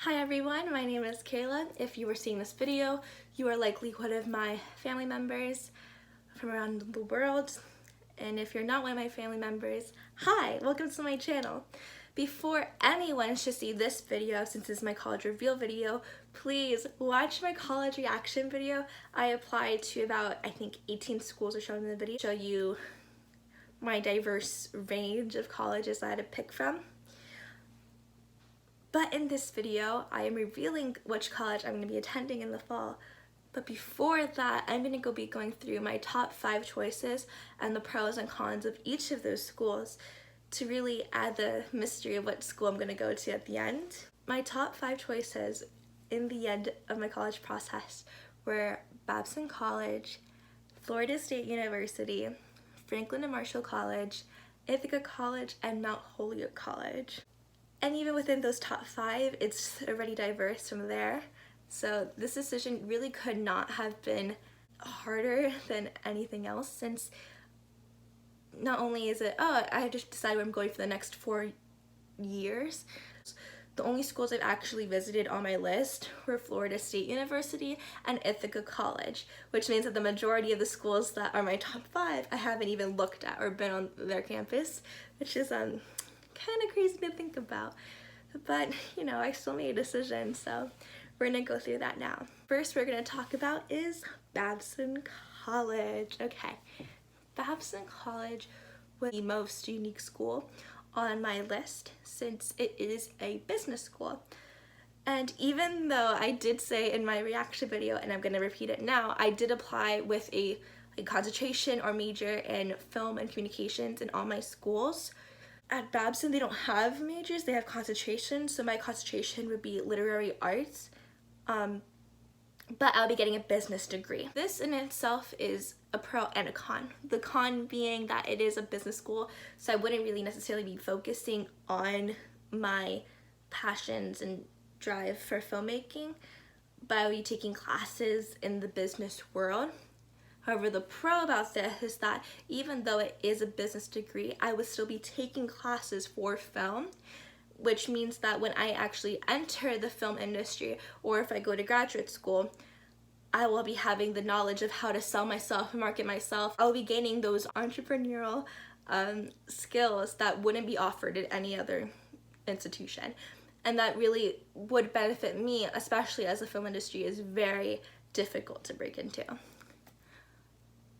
Hi everyone, my name is Kayla. If you were seeing this video, you are likely one of my family members from around the world. And if you're not one of my family members, hi, welcome to my channel. Before anyone should see this video, since this is my college reveal video, please watch my college reaction video. I applied to about, I think 18 schools are shown in the video. Show you my diverse range of colleges I had to pick from. But in this video, I am revealing which college I'm going to be attending in the fall. But before that, I'm going to be going through my top 5 choices and the pros and cons of each of those schools to really add the mystery of what school I'm going to go to at the end. My top 5 choices in the end of my college process were Babson College, Florida State University, Franklin and Marshall College, Ithaca College, and Mount Holyoke College. And even within those top 5, it's already diverse from there. So this decision really could not have been harder than anything else, since not only is it, I have to decide where I'm going for the next 4 years. The only schools I've actually visited on my list were Florida State University and Ithaca College, which means that the majority of the schools that are my top 5 I haven't even looked at or been on their campus, which is kind of crazy to think about, but you know, I still made a decision, so we're gonna go through that now. First we're gonna talk about is Babson College. Okay, Babson College was the most unique school on my list since it is a business school. And even though I did say in my reaction video, and I'm gonna repeat it now, I did apply with a concentration or major in film and communications in all my schools. At Babson, they don't have majors, they have concentrations, so my concentration would be literary arts, but I'll be getting a business degree. This in itself is a pro and a con. The con being that it is a business school, so I wouldn't really necessarily be focusing on my passions and drive for filmmaking, but I'll be taking classes in the business world. However, the pro about this is that even though it is a business degree, I would still be taking classes for film, which means that when I actually enter the film industry, or if I go to graduate school, I will be having the knowledge of how to sell myself and market myself. I'll be gaining those entrepreneurial skills that wouldn't be offered at any other institution. And that really would benefit me, especially as the film industry is very difficult to break into.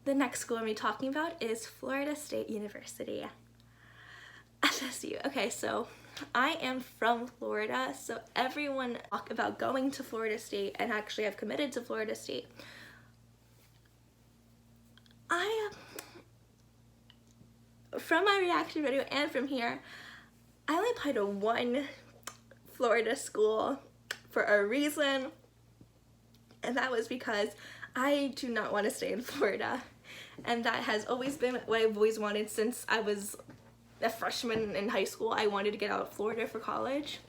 The next school I'm going to be talking about is Florida State University, FSU. Okay, so I am from Florida, so everyone talk about going to Florida State, and actually I've committed to Florida State. From my reaction video and from here, I only applied to one Florida school for a reason, and that was because I do not want to stay in Florida, and that has always been what I've always wanted since I was a freshman in high school. I wanted to get out of Florida for college.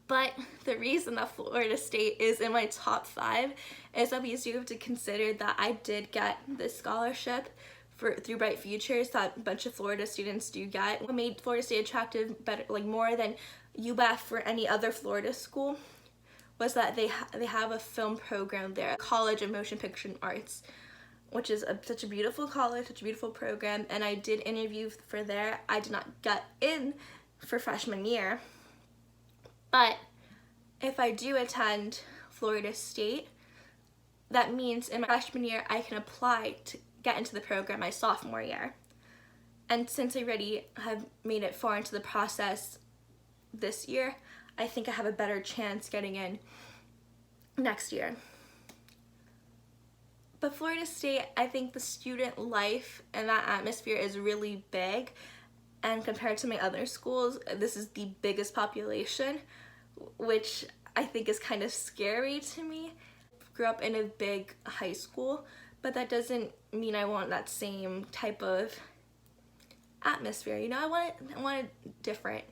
But the reason that Florida State is in my top 5 is that because you have to consider that I did get this scholarship through Bright Futures that a bunch of Florida students do get. What made Florida State attractive better, like more than UBAF or any other Florida school, was that they have a film program there, College of Motion Picture Arts, which is such a beautiful college, such a beautiful program, and I did interview for there. I did not get in for freshman year, but if I do attend Florida State, that means in my freshman year I can apply to get into the program my sophomore year. And since I already have made it far into the process this year, I think I have a better chance getting in next year. But Florida State, I think the student life and that atmosphere is really big, and compared to my other schools, this is the biggest population, which I think is kind of scary to me. Grew up in a big high school, but that doesn't mean I want that same type of atmosphere. You know, I want a different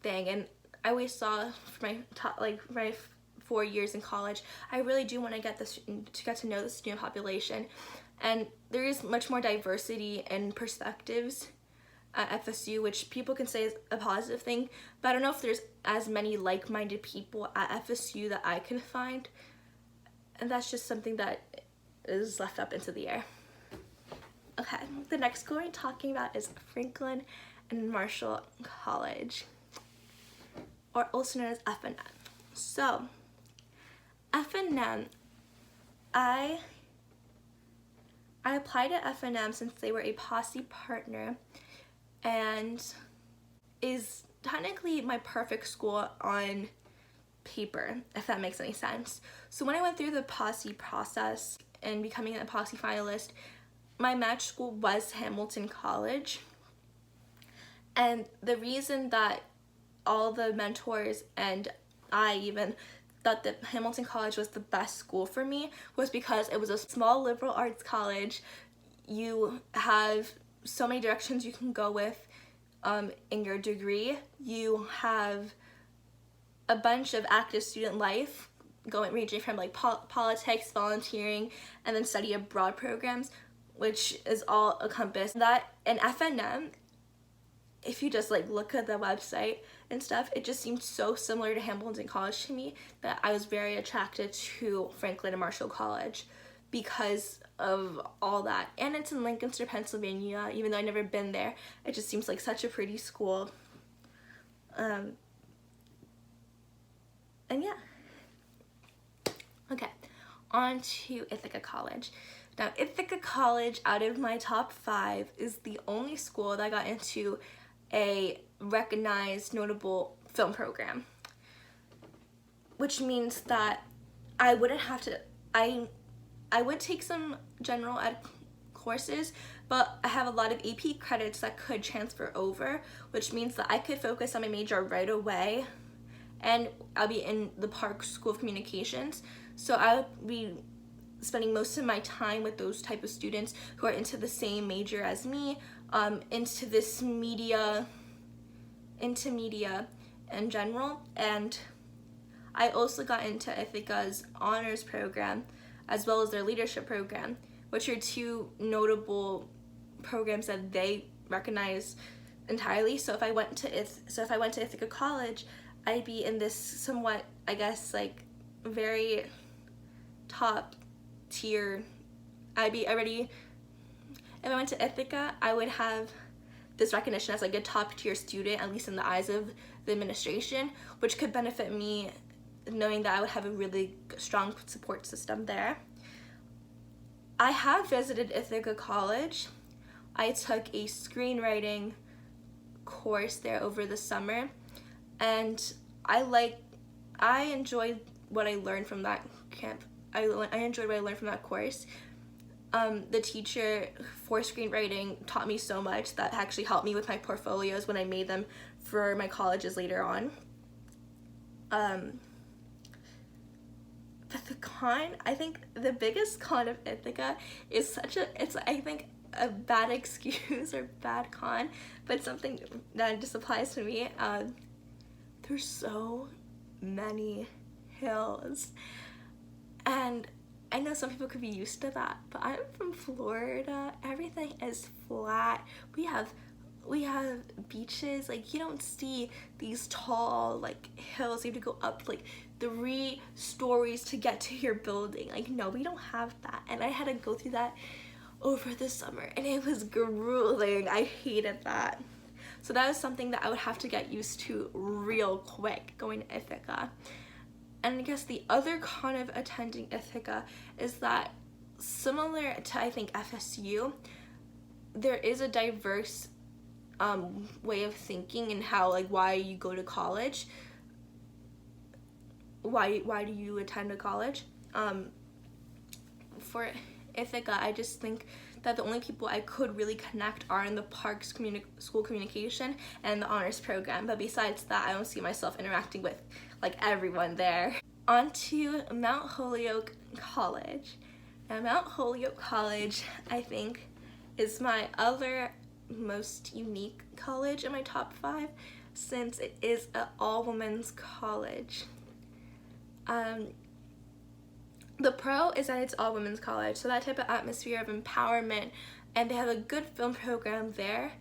thing, and I always saw for my 4 years in college, I really do want to get to know the student population, and there is much more diversity and perspectives at FSU, which people can say is a positive thing, but I don't know if there's as many like-minded people at FSU that I can find, and that's just something that is left up into the air. Okay, the next school we're talking about is Franklin and Marshall College, or also known as F&M. So, F&M, I applied to F&M since they were a posse partner, and is technically my perfect school on paper, if that makes any sense. So when I went through the posse process and becoming a posse finalist, my match school was Hamilton College. And the reason that all the mentors and I even thought that Hamilton College was the best school for me was because it was a small liberal arts college. You have so many directions you can go with in your degree. You have a bunch of active student life ranging from like politics, volunteering, and then study abroad programs, which is all encompassed. That in F&M, if you just like look at the website and stuff, it just seemed so similar to Hamilton College to me that I was very attracted to Franklin and Marshall College because of all that. And it's in Lancaster, Pennsylvania, even though I've never been there. It just seems like such a pretty school. And yeah. Okay, on to Ithaca College. Now, Ithaca College, out of my top 5, is the only school that got into a recognized, notable film program, which means that I wouldn't have to, I would take some general ed courses, but I have a lot of AP credits that could transfer over, which means that I could focus on my major right away, and I'll be in the Park School of Communications, so I would be spending most of my time with those type of students who are into the same major as me, into media in general. And I also got into Ithaca's honors program as well as their leadership program, which are 2 notable programs that they recognize entirely. So if I went to Ithaca College, I'd be in this somewhat, I guess, like very top tier. If I went to Ithaca, I would have this recognition as like a top tier student, at least in the eyes of the administration, which could benefit me knowing that I would have a really strong support system there. I have visited Ithaca College. I took a screenwriting course there over the summer, and I enjoyed what I learned from that camp. I enjoyed what I learned from that course. The teacher for screenwriting taught me so much that actually helped me with my portfolios when I made them for my colleges later on. But the con, I think the biggest con of Ithaca is I think a bad excuse or bad con, but something that just applies to me. There's so many hills, and I know some people could be used to that, but I'm from Florida. Everything is flat. We have beaches. Like, you don't see these tall like hills. You have to go up like 3 stories to get to your building. Like, no, we don't have that. And I had to go through that over the summer, and it was grueling. I hated that. So that was something that I would have to get used to real quick going to Ithaca. And I guess the other con of attending Ithaca is that, similar to, I think, FSU, there is a diverse way of thinking and how, like, why you go to college. Why do you attend a college? For Ithaca, I just think that the only people I could really connect are in the Parks School Communication and the honors program. But besides that, I don't see myself interacting with like everyone there. On to Mount Holyoke College. Now, Mount Holyoke College, I think, is my other most unique college in my top 5, since it is an all-women's college. The pro is that it's all women's college, so that type of atmosphere of empowerment, and they have a good film program there.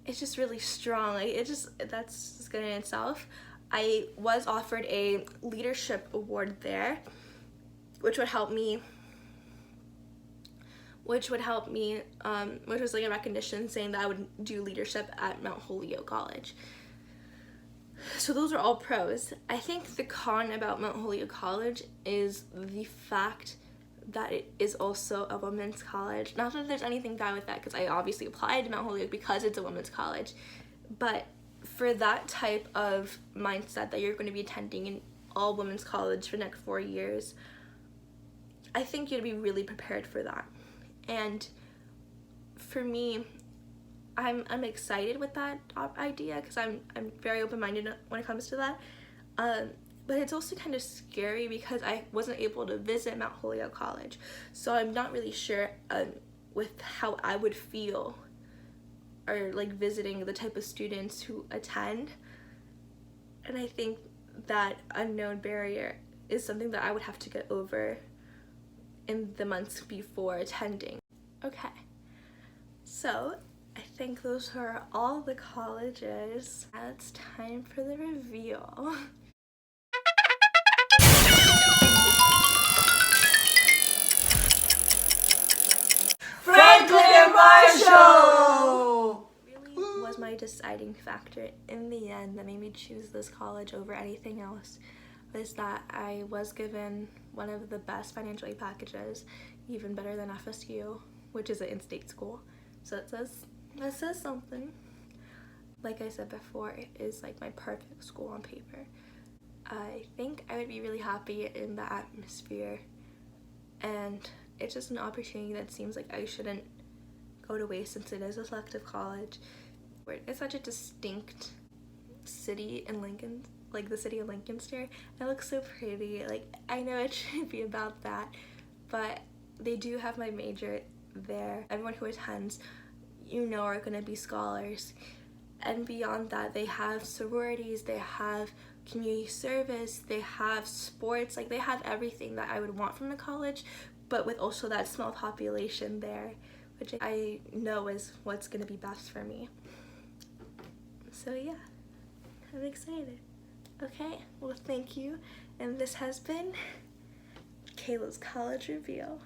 it's just really strong. Like, that's just good in itself. I was offered a leadership award there, which would help me, which was like a recognition saying that I would do leadership at Mount Holyoke College. So those are all pros. I think the con about Mount Holyoke College is the fact that it is also a women's college. Not that there's anything bad with that, because I obviously applied to Mount Holyoke because it's a women's college, but for that type of mindset that you're going to be attending an all women's college for the next 4 years, I think you'd be really prepared for that. And for me, I'm excited with that idea, because I'm very open-minded when it comes to that. But it's also kind of scary because I wasn't able to visit Mount Holyoke College, so I'm not really sure with how I would feel, or like visiting the type of students who attend. And I think that unknown barrier is something that I would have to get over in the months before attending. Okay, so I think those are all the colleges. Now it's time for the reveal. Franklin and Marshall! Really was my deciding factor in the end that made me choose this college over anything else, was that I was given one of the best financial aid packages, even better than FSU, which is an in-state school. So that says something. Like I said before, it is like my perfect school on paper. I think I would be really happy in the atmosphere, and it's just an opportunity that seems like I shouldn't go to waste, since it is a selective college. It's such a distinct city in Lincoln, like the city of Lincolnshire. It looks so pretty. Like, I know it shouldn't be about that, but they do have my major there. Everyone who attends, are going to be scholars. And beyond that, they have sororities, they have community service, they have sports. Like, they have everything that I would want from a college, but with also that small population there, which I know is what's going to be best for me. So yeah, I'm excited. Okay, well, thank you, and this has been Kayla's College Reveal.